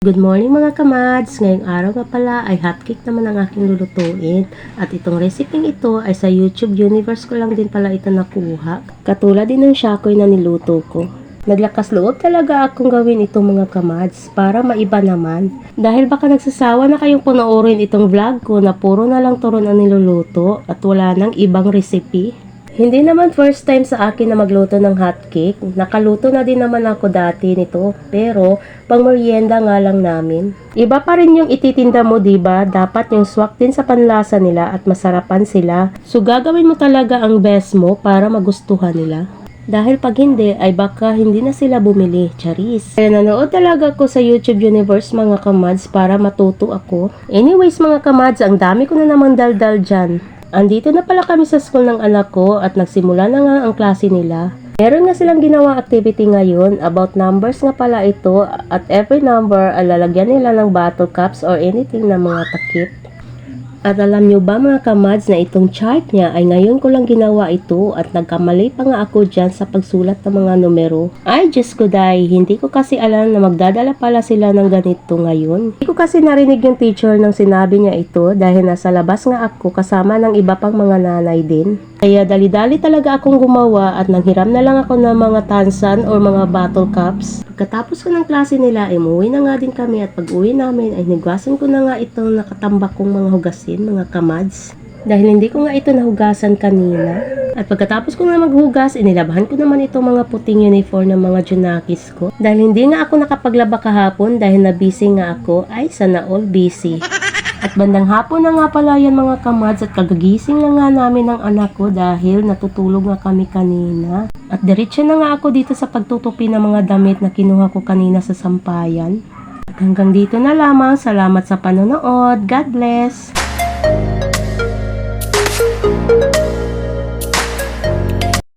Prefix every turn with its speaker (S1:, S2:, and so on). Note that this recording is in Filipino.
S1: Good morning mga kamads! Ngayong araw nga pala ay hotcake naman ang aking lulutuin. At itong recipe ito ay sa YouTube Universe ko lang din pala ito nakuha. Katulad din ng shakoy na niluto ko. Naglakas loob talaga akong gawin itong mga kamads para maiba naman. Dahil baka nagsasawa na kayong panoorin itong vlog ko na puro na lang turon ang niluluto at wala nang ibang recipe. Hindi naman first time sa akin na magluto ng hotcake. Nakaluto na din naman ako dati nito, pero pang merienda nga lang namin. Iba pa rin yung ititinda mo, diba? Dapat yung swak din sa panlasa nila at masarapan sila. So gagawin mo talaga ang best mo para magustuhan nila. Dahil pag hindi, ay baka hindi na sila bumili. Charis. Kaya nanood talaga ako sa YouTube Universe mga kamads para matuto ako. Anyways mga kamads, ang dami ko na namang daldal dyan. Andito na pala kami sa school ng anak ko at nagsimula na nga ang klase nila. Meron nga silang ginawa activity ngayon about numbers nga pala ito at every number ay lalagyan nila ng bottle caps or anything na mga takip. At alam nyo ba mga kamads na itong chart niya ay ngayon ko lang ginawa ito at nagkamali pa nga ako dyan sa pagsulat ng mga numero. Ay Diyos ko day, hindi ko kasi alam na magdadala pala sila ng ganito ngayon. Hindi ko kasi narinig yung teacher nang sinabi niya ito dahil nasa labas nga ako kasama ng iba pang mga nanay din. Kaya dali-dali talaga akong gumawa at nanghiram na lang ako ng mga tansan or mga bottle caps. Pagkatapos ko ng klase nila, umuwi na nga din kami at pag uwi namin ay nagwasan ko na nga itong nakatambak kong mga hugasin, mga kamads. Dahil hindi ko nga ito nahugasan kanina. At pagkatapos ko na maghugas, inilabahan ko naman itong mga puting uniform ng mga junakis ko. Dahil hindi nga ako nakapaglaba kahapon dahil na busy nga ako, ay sana all busy. At bandang hapon na nga pala yan mga kamads at kagagising na nga namin ng anak ko dahil natutulog nga kami kanina. At diretso na nga ako dito sa pagtutupi ng mga damit na kinuha ko kanina sa sampayan. At hanggang dito na lamang. Salamat sa panonood. God bless!